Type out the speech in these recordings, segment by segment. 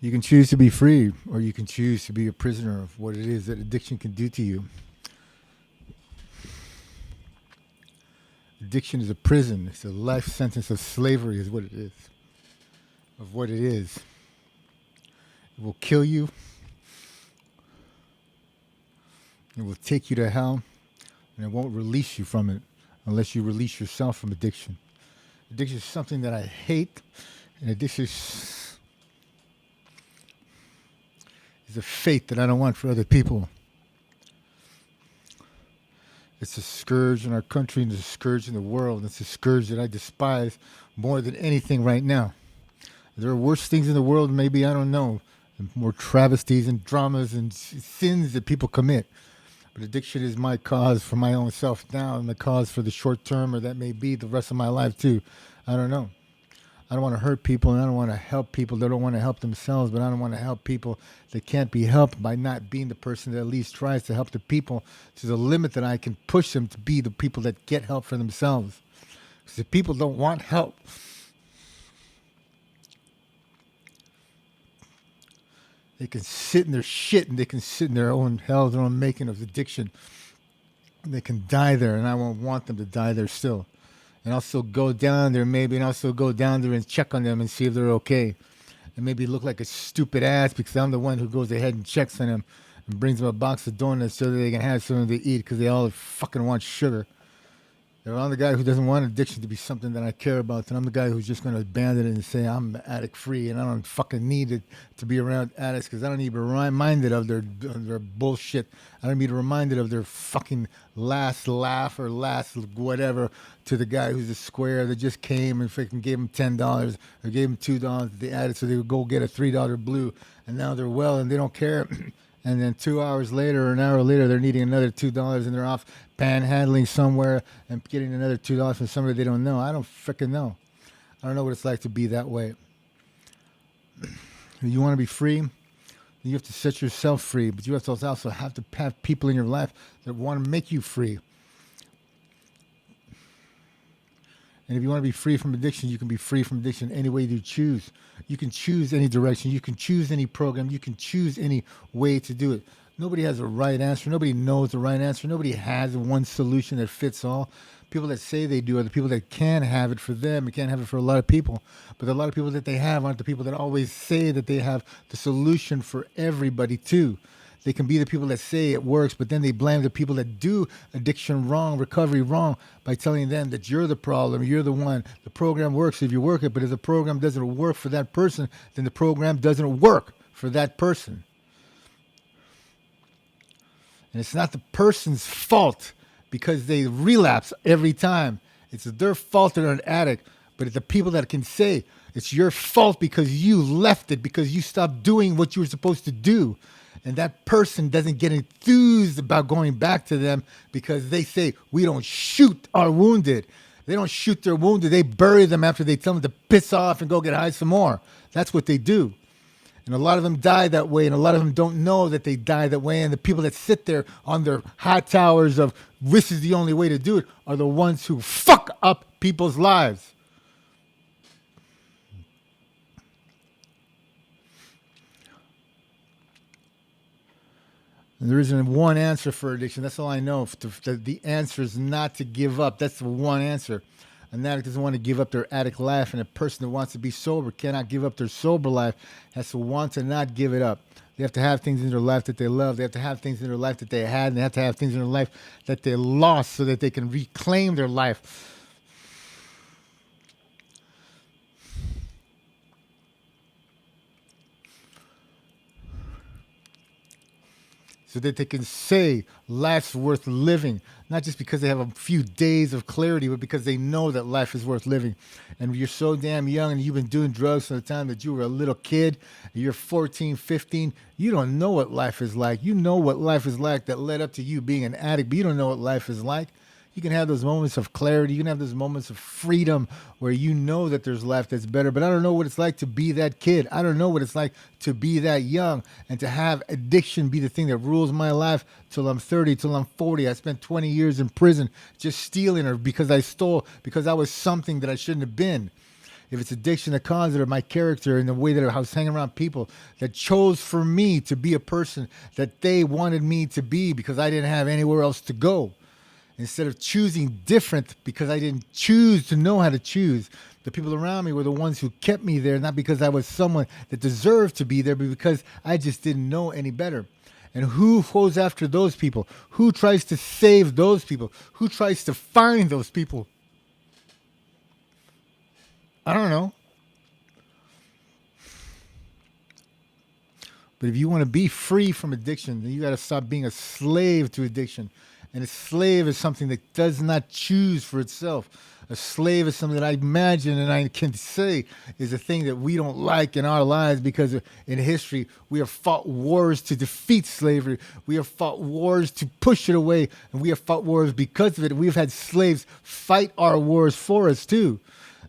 You can choose to be free, or you can choose to be a prisoner of what it is that addiction can do to you. Addiction is a prison. It's a life sentence of slavery, is what it is. Of what it is. It will kill you. It will take you to hell, and it won't release you from it unless you release yourself from addiction. Addiction is something that I hate, and addiction is a fate that I don't want for other people. It's a scourge in our country and it's a scourge in the world. It's a scourge that I despise more than anything right now. There are worse things in the world, maybe, I don't know. More travesties and dramas and sins that people commit. But addiction is my cause for my own self now and the cause for the short term, or that may be the rest of my life too. I don't know. I don't want to hurt people, and I don't want to help people that don't want to help themselves, but I don't want to help people that can't be helped by not being the person that at least tries to help the people to the limit that I can push them to be the people that get help for themselves. Because if people don't want help, they can sit in their shit and they can sit in their own hell, their own making of addiction. And they can die there, and I won't want them to die there still. And I'll still go down there maybe, and I'll still go down there and check on them and see if they're okay. And maybe look like a stupid ass because I'm the one who goes ahead and checks on them and brings them a box of donuts so that they can have something to eat because they all fucking want sugar. If I'm the guy who doesn't want addiction to be something that I care about, then I'm the guy who's just going to abandon it and say I'm addict free, and I don't fucking need it to be around addicts because I don't need to be reminded of their bullshit. I don't need to be reminded of their fucking last laugh or last whatever to the guy who's a square that just came and freaking gave him $10 or gave him $2 to the addict so they would go get a $3 blue, and now they're well and they don't care. And then 2 hours later or an hour later, they're needing another $2 and they're off panhandling somewhere and getting another $2 from somebody they don't know. I don't freaking know. I don't know what it's like to be that way. You want to be free? You have to set yourself free, but you have to also have to have people in your life that want to make you free. And if you want to be free from addiction, you can be free from addiction any way you choose. You can choose any direction. You can choose any program. You can choose any way to do it. Nobody has a right answer. Nobody knows the right answer. Nobody has one solution that fits all. People that say they do are the people that can have it for them. You can't have it for a lot of people. But a lot of people that they have aren't the people that always say that they have the solution for everybody too. They can be the people that say it works, but then they blame the people that do addiction wrong, recovery wrong, by telling them that you're the problem, you're the one. The program works if you work it, but if the program doesn't work for that person, then the program doesn't work for that person. And it's not the person's fault because they relapse every time. It's their fault that they're an addict, but it's the people that can say it's your fault because you left it, because you stopped doing what you were supposed to do. And that person doesn't get enthused about going back to them because they say, we don't shoot our wounded. They don't shoot their wounded. They bury them after they tell them to piss off and go get high some more. That's what they do. And a lot of them die that way, and a lot of them don't know that they die that way. And the people that sit there on their high towers of this is the only way to do it are the ones who fuck up people's lives. And there isn't one answer for addiction. That's all I know. The answer is not to give up. That's the one answer. An addict doesn't want to give up their addict life, and a person that wants to be sober cannot give up their sober life, has to want to not give it up. They have to have things in their life that they love. They have to have things in their life that they had, and they have to have things in their life that they lost so that they can reclaim their life. So that they can say life's worth living, not just because they have a few days of clarity, but because they know that life is worth living. And you're so damn young and you've been doing drugs from the time that you were a little kid, and you're 14, 15, you don't know what life is like. You know what life is like that led up to you being an addict, but you don't know what life is like. You can have those moments of clarity. You can have those moments of freedom where you know that there's life that's better. But I don't know what it's like to be that kid. I don't know what it's like to be that young and to have addiction be the thing that rules my life till I'm 30, till I'm 40. I spent 20 years in prison just stealing, or because I stole, because I was something that I shouldn't have been. if it's addiction that caused it, or my character and the way that I was hanging around people that chose for me to be a person that they wanted me to be because I didn't have anywhere else to go. Instead of choosing different because I didn't choose to know how to choose, the people around me were the ones who kept me there, not because I was someone that deserved to be there, but because I just didn't know any better. And who goes after those people? Who tries to save those people? Who tries to find those people? I don't know. But if you want to be free from addiction, then you got to stop being a slave to addiction. And a slave is something that does not choose for itself. A slave is something that I imagine and I can say is a thing that we don't like in our lives because in history we have fought wars to defeat slavery. We have fought wars to push it away. And we have fought wars because of it. We've had slaves fight our wars for us too.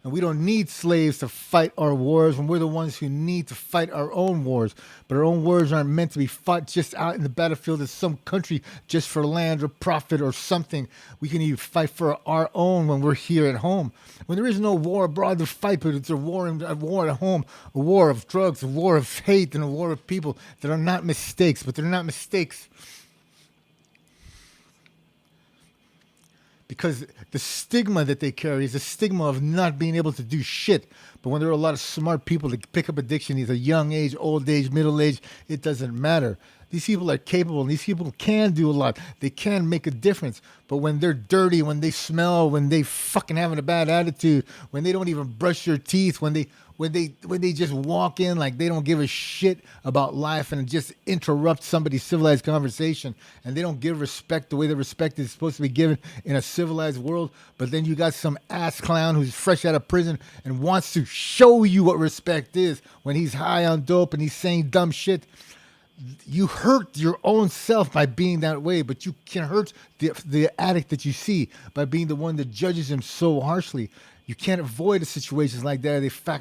And we don't need slaves to fight our wars when we're the ones who need to fight our own wars. But our own wars aren't meant to be fought just out in the battlefield of some country just for land or profit or something. We can even fight for our own when we're here at home. When there is no war abroad to fight, but it's a war at home, a war of drugs, a war of hate, and a war of people that are not mistakes, but they're not mistakes. Because the stigma that they carry is the stigma of not being able to do shit. But when there are a lot of smart people that pick up addiction, either young age, old age, middle age, it doesn't matter. These people are capable, and these people can do a lot. They can make a difference. But when they're dirty, when they smell, when they fucking having a bad attitude, when they don't even brush their teeth, when they just walk in like they don't give a shit about life and just interrupt somebody's civilized conversation, and they don't give respect the way that respect is supposed to be given in a civilized world, but then you got some ass clown who's fresh out of prison and wants to show you what respect is when he's high on dope and he's saying dumb shit. You hurt your own self by being that way, but you can hurt the addict that you see by being the one that judges him so harshly. You can't avoid situations like that.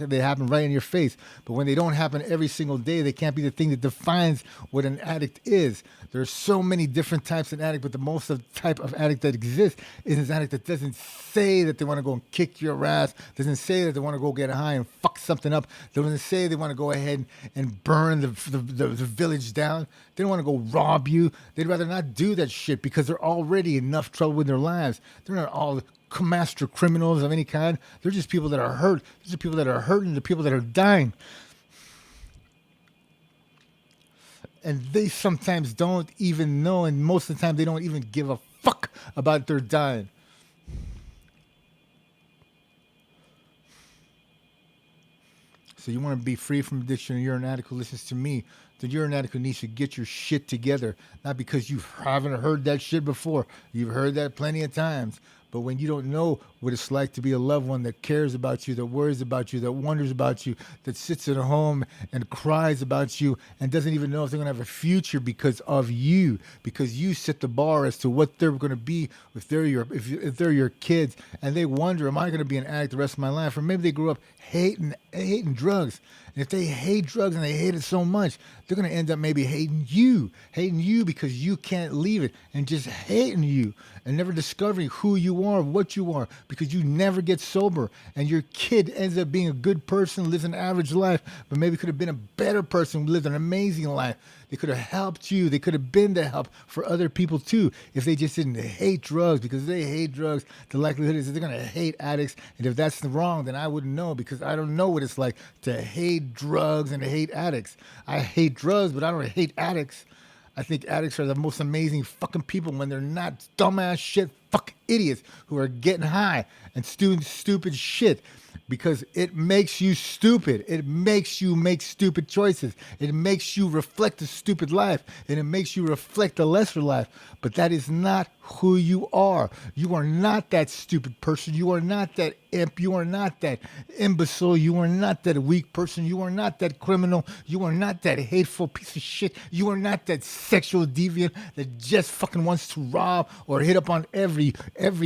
They happen right in your face. But when they don't happen every single day, they can't be the thing that defines what an addict is. There's so many different types of addict, but the most of the type of addict that exists is an addict that doesn't say that they want to go and kick your ass, doesn't say that they want to go get high and fuck something up, doesn't say they want to go ahead and burn the village down. They don't want to go rob you. They'd rather not do that shit because they're already enough trouble with their lives. They're not all master criminals of any kind. They're just people that are hurt. These are people that are hurting. They're people that are dying. And they sometimes don't even know, and most of the time they don't even give a fuck about their dying. So you want to be free from addiction, and you're an addict who listens to me, then you're an addict who needs to get your shit together. Not because you haven't heard that shit before. You've heard that plenty of times. But when you don't know what it's like to be a loved one that cares about you, that worries about you, that wonders about you, that sits at home and cries about you and doesn't even know if they're going to have a future because of you, because you set the bar as to what they're going to be if they're your kids, and they wonder, am I going to be an addict the rest of my life? Or maybe they grew up hating drugs. And if they hate drugs and they hate it so much, they're going to end up maybe hating you because you can't leave it, and just hating you and never discovering who you are, what you are, because you never get sober. And your kid ends up being a good person, lives an average life, but maybe could have been a better person, lived an amazing life. They could have helped you. They could have been the help for other people too if they just didn't hate drugs. Because if they hate drugs, the likelihood is that they're going to hate addicts. And if that's wrong, then I wouldn't know, because I don't know what it's like to hate drugs and to hate addicts. I hate drugs, but I don't hate addicts. I think addicts are the most amazing fucking people when they're not dumbass shit fucking idiots who are getting high and doing stupid shit. Because it makes you stupid. It makes you make stupid choices. It makes you reflect a stupid life. And it makes you reflect a lesser life. But that is not who you are. You are not that stupid person. You are not that imp. You are not that imbecile. You are not that weak person. You are not that criminal. You are not that hateful piece of shit. You are not that sexual deviant that just fucking wants to rob or hit up on every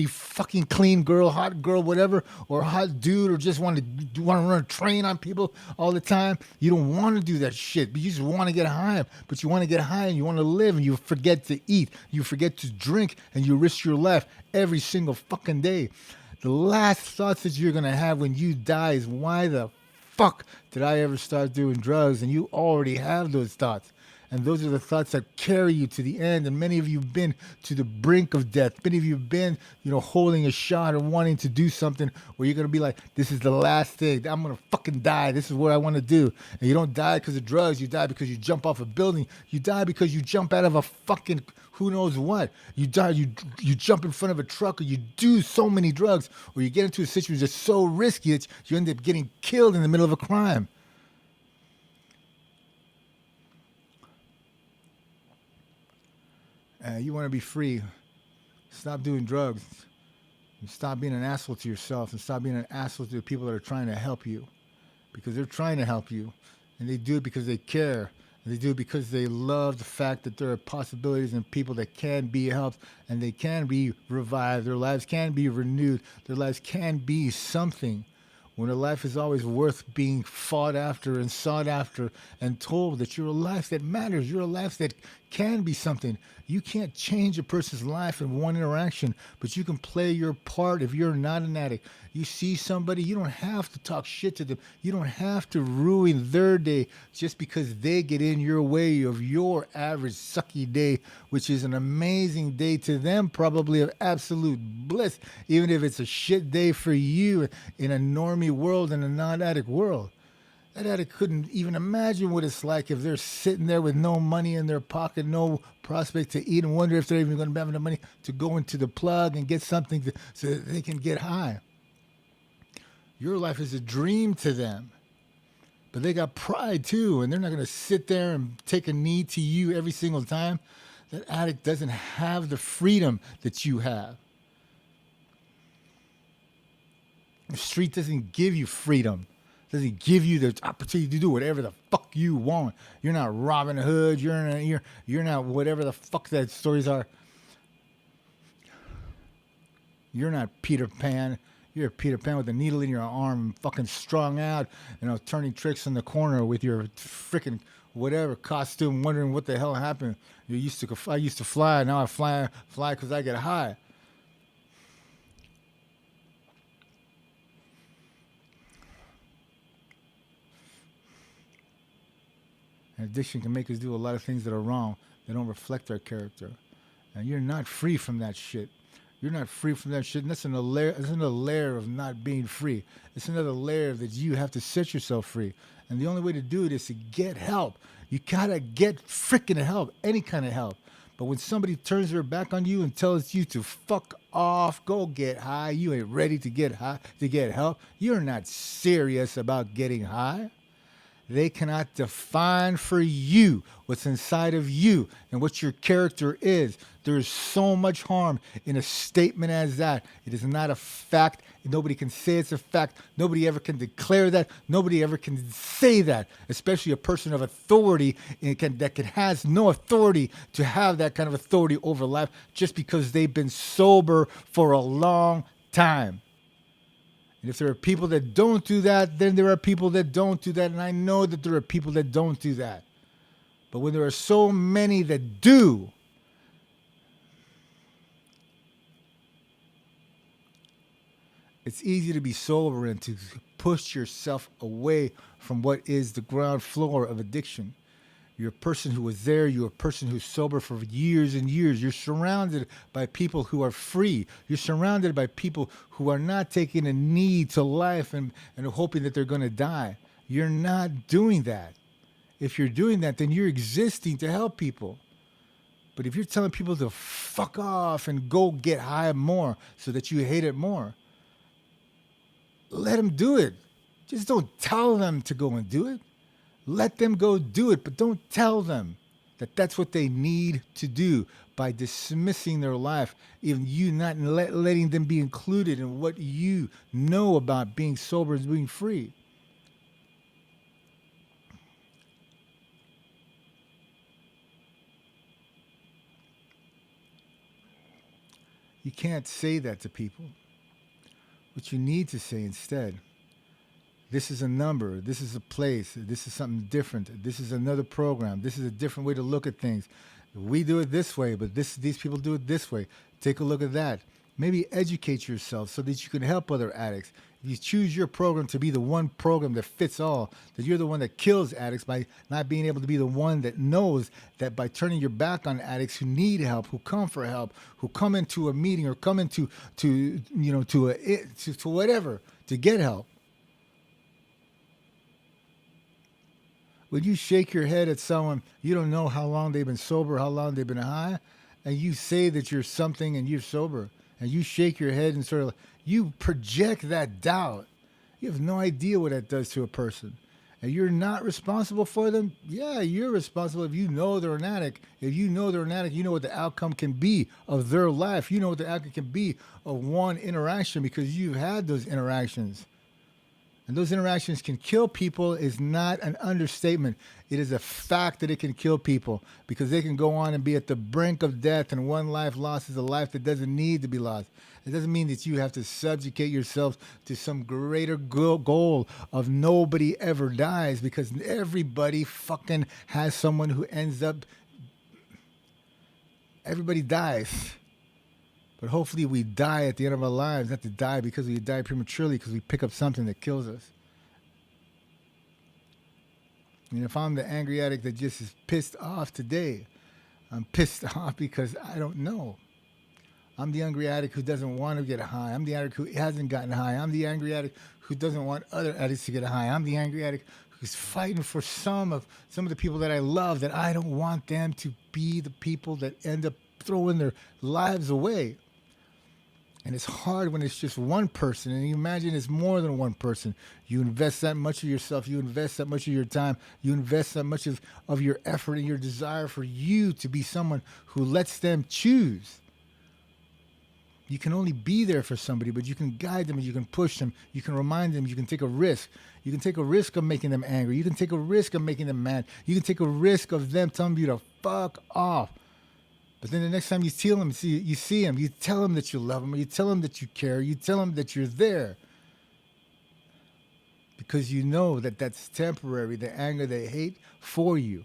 fucking clean girl, hot girl, whatever, or hot dude, or just want to run a train on people all the time. You don't want to do that shit, but you just want to get high. But you want to get high and you want to live, and you forget to eat. You forget to drink, and you risk your life every single fucking day. The last thoughts that you're going to have when you die is, why the fuck did I ever start doing drugs? And you already have those thoughts. And those are the thoughts that carry you to the end. And many of you have been to the brink of death. Many of you have been, holding a shot or wanting to do something where you're going to be like, this is the last thing. I'm going to fucking die. This is what I want to do. And you don't die because of drugs. You die because you jump off a building. You die because you jump out of a fucking who knows what. You die, you jump in front of a truck, or you do so many drugs, or you get into a situation that's so risky that you end up getting killed in the middle of a crime. You want to be free. Stop doing drugs. And stop being an asshole to yourself, and stop being an asshole to the people that are trying to help you. Because they're trying to help you. And they do it because they care. And they do it because they love the fact that there are possibilities and people that can be helped, and they can be revived. Their lives can be renewed. Their lives can be something. When a life is always worth being fought after and sought after and told that you're a life that matters, you're a life that can be something. You can't change a person's life in one interaction, but you can play your part if you're not an addict. You see somebody, you don't have to talk shit to them. You don't have to ruin their day just because they get in your way of your average sucky day, which is an amazing day to them, probably of absolute bliss, even if it's a shit day for you in a normie world and a non-addict world. That addict couldn't even imagine what it's like if they're sitting there with no money in their pocket, no prospect to eat, and wonder if they're even going to have enough money to go into the plug and get something so that they can get high. Your life is a dream to them. But they got pride too, and they're not going to sit there and take a knee to you every single time. That addict doesn't have the freedom that you have. The street doesn't give you freedom. Doesn't give you the opportunity to do whatever the fuck you want. You're not Robin Hood. You're not whatever the fuck that stories are. You're not Peter Pan. You're Peter Pan with a needle in your arm, fucking strung out, turning tricks in the corner with your freaking whatever costume, wondering what the hell happened. I used to fly. Now I fly because I get high. And addiction can make us do a lot of things that are wrong. They don't reflect our character. And you're not free from that shit. You're not free from that shit. And that's another layer of not being free. It's another layer that you have to set yourself free. And the only way to do it is to get help. You gotta get freaking help, any kind of help. But when somebody turns their back on you and tells you to fuck off, go get high, you ain't ready to get high, to get help, you're not serious about getting high. They cannot define for you what's inside of you and what your character is. There is so much harm in a statement as that. It is not a fact. Nobody can say it's a fact. Nobody ever can declare that. Nobody ever can say that, especially a person of authority that has no authority to have that kind of authority over life just because they've been sober for a long time. And if there are people that don't do that, then there are people that don't do that. And I know that there are people that don't do that. But when there are so many that do, it's easy to be sober and to push yourself away from what is the ground floor of addiction. You're a person who was there. You're a person who's sober for years and years. You're surrounded by people who are free. You're surrounded by people who are not taking a knee to life and hoping that they're going to die. You're not doing that. If you're doing that, then you're existing to help people. But if you're telling people to fuck off and go get high more so that you hate it more, let them do it. Just don't tell them to go and do it. Let them go do it, but don't tell them that that's what they need to do by dismissing their life, even you not letting them be included in what you know about being sober and being free. You can't say that to people. What you need to say instead, this is a number, this is a place, this is something different, this is another program, this is a different way to look at things. We do it this way, but these people do it this way. Take a look at that. Maybe educate yourself so that you can help other addicts. If you choose your program to be the one program that fits all, that you're the one that kills addicts by not being able to be the one that knows that by turning your back on addicts who need help, who come for help, who come into a meeting or come into to whatever to get help. When you shake your head at someone, you don't know how long they've been sober, how long they've been high, and you say that you're something and you're sober, and you shake your head and sort of you project that doubt. You have no idea what that does to a person. And you're not responsible for them? Yeah, you're responsible if you know they're an addict. If you know they're an addict, you know what the outcome can be of their life. You know what the outcome can be of one interaction because you've had those interactions. And those interactions can kill people is not an understatement. It is a fact that it can kill people because they can go on and be at the brink of death, and one life lost is a life that doesn't need to be lost. It doesn't mean that you have to subjugate yourself to some greater goal of nobody ever dies because everybody fucking has someone who ends up, everybody dies. But hopefully we die at the end of our lives, not to die because we die prematurely because we pick up something that kills us. And if I'm the angry addict that just is pissed off today, I'm pissed off because I don't know. I'm the angry addict who doesn't want to get high. I'm the addict who hasn't gotten high. I'm the angry addict who doesn't want other addicts to get high. I'm the angry addict who's fighting for some of the people that I love that I don't want them to be the people that end up throwing their lives away. And it's hard when it's just one person. And you imagine it's more than one person. You invest that much of yourself. You invest that much of your time. You invest that much of your effort and your desire for you to be someone who lets them choose. You can only be there for somebody, but you can guide them and you can push them. You can remind them. You can take a risk. You can take a risk of making them angry. You can take a risk of making them mad. You can take a risk of them telling you to fuck off. But then the next time you see him, you tell him that you love him, or you tell him that you care, you tell him that you're there. Because you know that that's temporary, the anger they hate for you.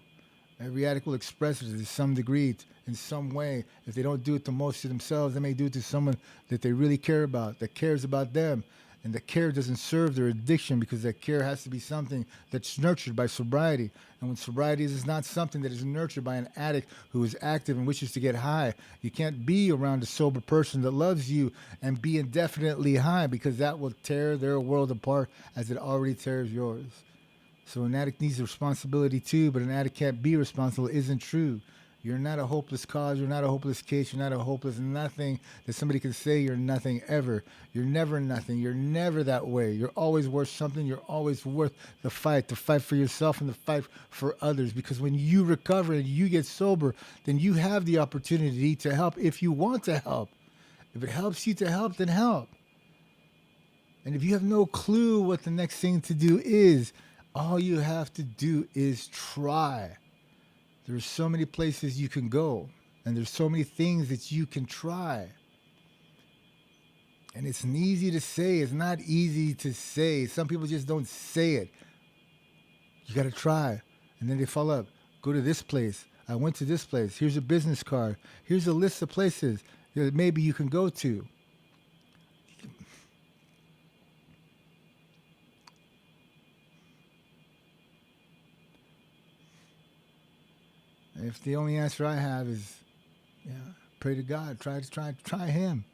Every addict will express it to some degree, in some way. If they don't do it to most of themselves, they may do it to someone that they really care about, that cares about them. And the care doesn't serve their addiction because that care has to be something that's nurtured by sobriety. And when sobriety is not something that is nurtured by an addict who is active and wishes to get high, you can't be around a sober person that loves you and be indefinitely high because that will tear their world apart as it already tears yours. So an addict needs responsibility too, but an addict can't be responsible isn't true. You're not a hopeless cause. You're not a hopeless case. You're not a hopeless nothing that somebody can say you're nothing ever. You're never nothing. You're never that way. You're always worth something. You're always worth the fight for yourself and the fight for others. Because when you recover and you get sober, then you have the opportunity to help if you want to help. If it helps you to help, then help. And if you have no clue what the next thing to do is, all you have to do is try. There's so many places you can go, and there's so many things that you can try. And it's easy to say. It's not easy to say. Some people just don't say it. You got to try. And then they follow up. Go to this place. I went to this place. Here's a business card. Here's a list of places that maybe you can go to. If the only answer I have is, yeah, pray to God, try Him,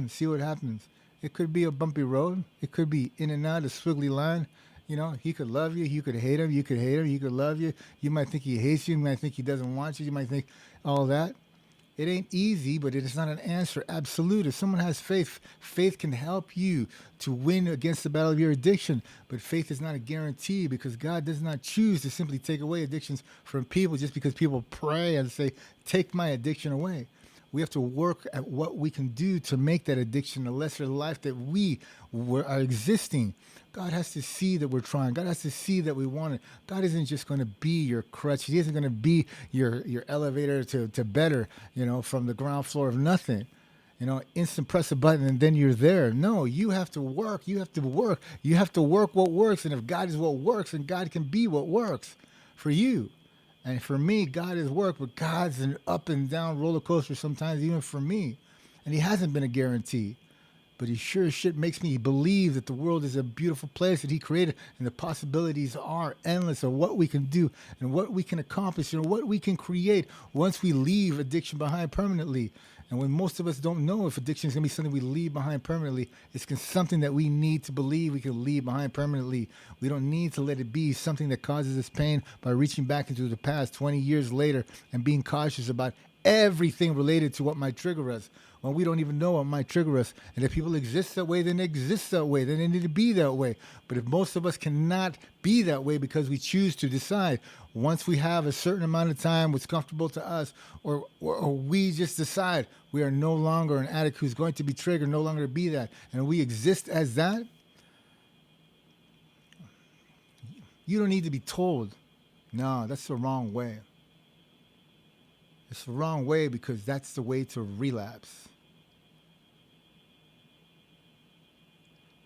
see what happens. It could be a bumpy road. It could be in and out, a squiggly line. You know, He could love you. You could hate Him. You could hate Him. He could love you. You might think He hates you. You might think He doesn't want you. You might think all that. It ain't easy, but it is not an answer. Absolute. If someone has faith, faith can help you to win against the battle of your addiction. But faith is not a guarantee because God does not choose to simply take away addictions from people just because people pray and say, take my addiction away. We have to work at what we can do to make that addiction a lesser life that we are existing. God has to see that we're trying. God has to see that we want it. God isn't just going to be your crutch. He isn't going to be your elevator to better, from the ground floor of nothing. Instant press a button and then you're there. No, you have to work. You have to work. You have to work what works. And if God is what works, then God can be what works for you. And for me, God is work, but God's an up and down roller coaster sometimes, even for me. And he hasn't been a guarantee. But he sure as shit makes me believe that the world is a beautiful place that he created and the possibilities are endless of what we can do and what we can accomplish and what we can create once we leave addiction behind permanently. And when most of us don't know if addiction is going to be something we leave behind permanently, it's something that we need to believe we can leave behind permanently. We don't need to let it be something that causes us pain by reaching back into the past 20 years later and being cautious about everything related to what might trigger us when we don't even know what might trigger us. And if people exist that way, then they exist that way. Then they need to be that way. But if most of us cannot be that way because we choose to decide, once we have a certain amount of time, what's comfortable to us, or we just decide we are no longer an addict who's going to be triggered, no longer to be that, and we exist as that, you don't need to be told, no, that's the wrong way. It's the wrong way because that's the way to relapse.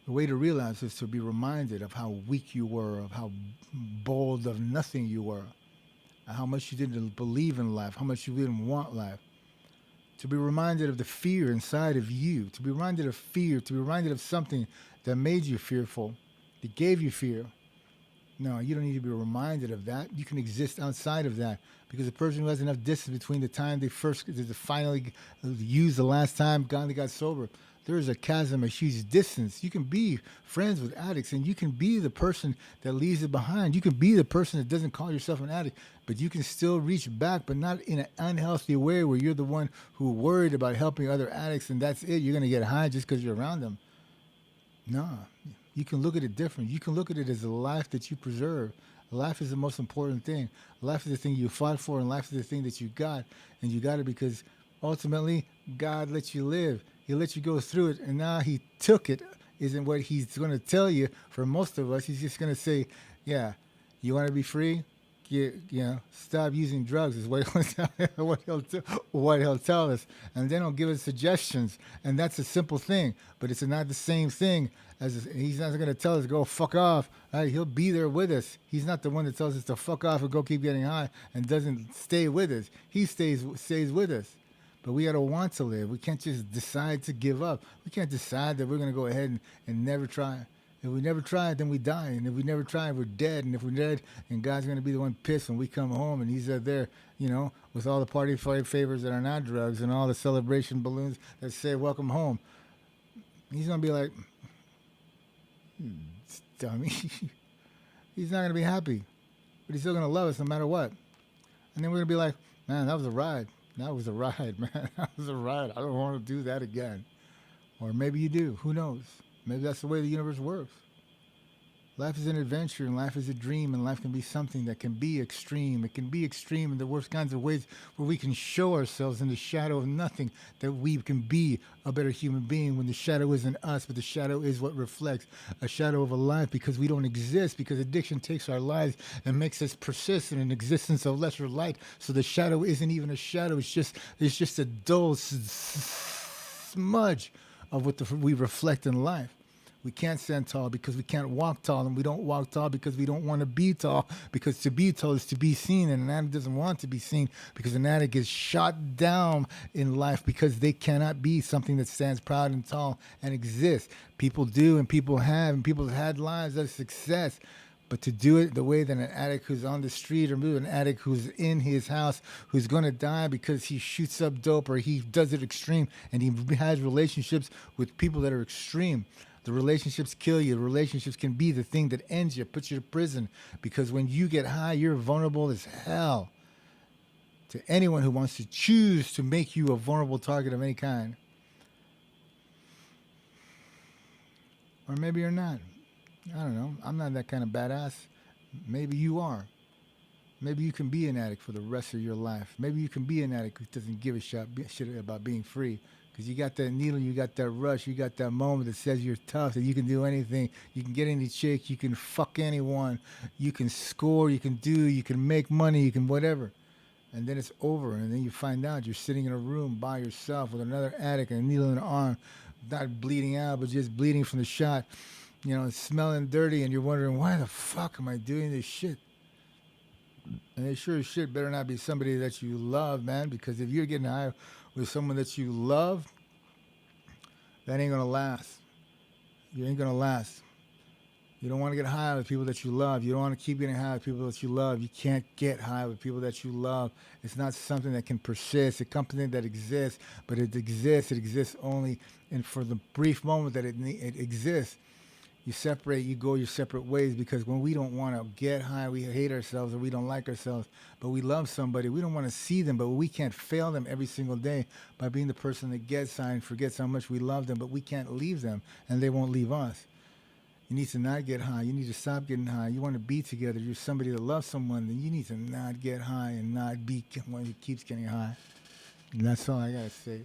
The way to relapse is to be reminded of how weak you were, of how bold of nothing you were, how much you didn't believe in life, how much you didn't want life. To be reminded of the fear inside of you, to be reminded of fear, to be reminded of something that made you fearful, that gave you fear. No, you don't need to be reminded of that. You can exist outside of that because a person who has enough distance between the time they finally used the last time they got sober, there is a chasm, a huge distance. You can be friends with addicts and you can be the person that leaves it behind. You can be the person that doesn't call yourself an addict, but you can still reach back, but not in an unhealthy way where you're the one who worried about helping other addicts and that's it. You're going to get high just because you're around them. No, you can look at it different. You can look at it as a life that you preserve. Life is the most important thing. Life is the thing you fought for, and life is the thing that you got. And you got it because ultimately God let you live. He let you go through it, and now He took it. Isn't what He's going to tell you. For most of us, He's just going to say, "Yeah, you want to be free? Stop using drugs." Is what he'll tell, what he'll tell us, and then He'll give us suggestions, and that's a simple thing. But it's not the same thing as He's not going to tell us go fuck off. Right? He'll be there with us. He's not the one that tells us to fuck off and go keep getting high and doesn't stay with us. He stays with us. But we got to want to live. We can't just decide to give up. We can't decide that we're going to go ahead and never try. If we never try, then we die. And if we never try, we're dead. And if we're dead, and God's going to be the one pissed when we come home and He's there, with all the party favors that are not drugs and all the celebration balloons that say welcome home. He's going to be like, dummy. He's not going to be happy. But He's still going to love us no matter what. And then we're going to be like, man, that was a ride. That was a ride, man. That was a ride. I don't want to do that again. Or maybe you do. Who knows? Maybe that's the way the universe works. Life is an adventure and life is a dream and life can be something that can be extreme. It can be extreme in the worst kinds of ways where we can show ourselves in the shadow of nothing that we can be a better human being when the shadow isn't us, but the shadow is what reflects a shadow of a life because we don't exist, because addiction takes our lives and makes us persist in an existence of lesser light. So the shadow isn't even a shadow. It's just a dull smudge of what we reflect in life. We can't stand tall because we can't walk tall, and we don't walk tall because we don't want to be tall, because to be tall is to be seen, and an addict doesn't want to be seen because an addict is shot down in life because they cannot be something that stands proud and tall and exists. People do, and people have, and people have had lives of success. But to do it the way that an addict who's on the street, or maybe an addict who's in his house, who's going to die because he shoots up dope or he does it extreme and he has relationships with people that are extreme. The relationships kill you. The relationships can be the thing that ends you, puts you to prison. Because when you get high, you're vulnerable as hell to anyone who wants to choose to make you a vulnerable target of any kind. Or maybe you're not. I don't know. I'm not that kind of badass. Maybe you are. Maybe you can be an addict for the rest of your life. Maybe you can be an addict who doesn't give a shit about being free. Because you got that needle, you got that rush, you got that moment that says you're tough, that you can do anything. You can get any chick, you can fuck anyone, you can score, you can make money, you can whatever. And then it's over, and then you find out you're sitting in a room by yourself with another addict and a needle in the arm, not bleeding out, but just bleeding from the shot. Smelling dirty, and you're wondering, why the fuck am I doing this shit? And it sure as shit better not be somebody that you love, man, because if you're getting high with someone that you love, That ain't gonna last. You ain't gonna last. You don't want to get high with people that you love. You don't want to keep getting high with people that you love. You can't get high with people that you love. It's not something that can persist. It's something that exists, but it exists. It exists only and for the brief moment that it exists. You separate, you go your separate ways because when we don't want to get high, we hate ourselves or we don't like ourselves, but we love somebody. We don't want to see them, but we can't fail them every single day by being the person that gets high and forgets how much we love them, but we can't leave them and they won't leave us. You need to not get high. You need to stop getting high. You want to be together. You're somebody that loves someone, then you need to not get high and not be one who keeps getting high. And that's all I got to say.